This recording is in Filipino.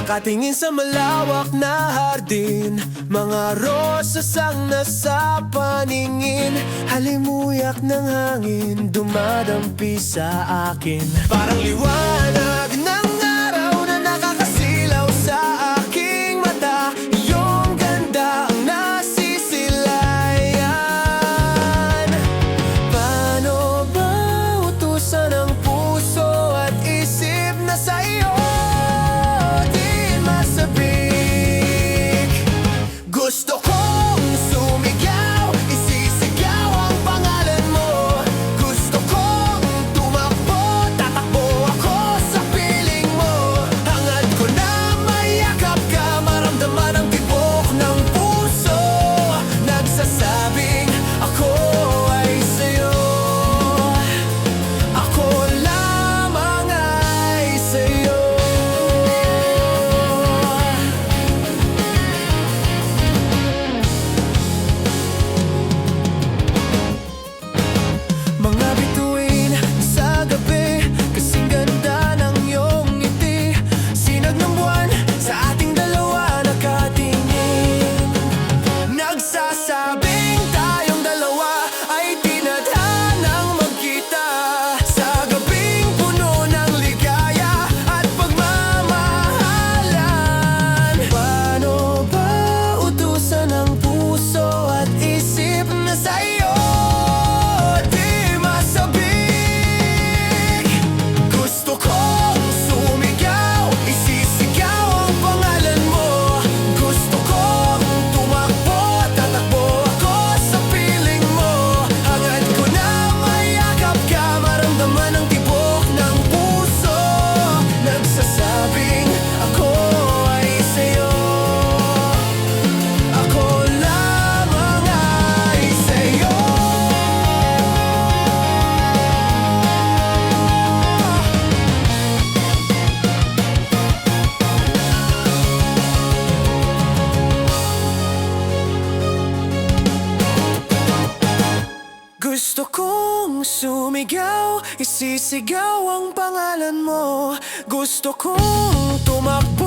Nakatingin sa malawak na hardin, mga rosas ang nasa paningin. Halimuyak ng hangin, dumadampi sa akin. Parang liwanag ng araw na nakakasilaw sa aking mata. Iyong ganda ang nasisilayan. Paano ba utusan ang puso at isip na sa iyo gusto kong sumigaw, isisigaw ang pangalan mo. Gusto kong tumakbo, tatakbo ako sa piling mo. Hangad ko na mayakap ka, maramdaman ang tibok ng puso. Nagsasabing ako ay sa'yo, ako lamang ay sa'yo. Mga bituin sa gabi, kasing ganda ng iyong ngiti. Sinag ng buwan sa ating dalawa nakatingin. Nagsasabing tayong dalawa ay tinadhanang magkita sa gabing puno ng ligaya at pagmamahalan. Paano ba utusan ang puso at isip na sa'yo gusto kong sumigaw, isisigaw ang pangalan mo. Gusto kong tumakbo, tatakbo ako sa piling mo. Hangad ko na mayakap ka, maramdaman ang tibok ng puso. Nagsasabing ako ay sa'yo, ako lamang ay sa'yo. Gusto kong sumigaw, isisigaw ang pangalan mo. Gusto kong tumakbo,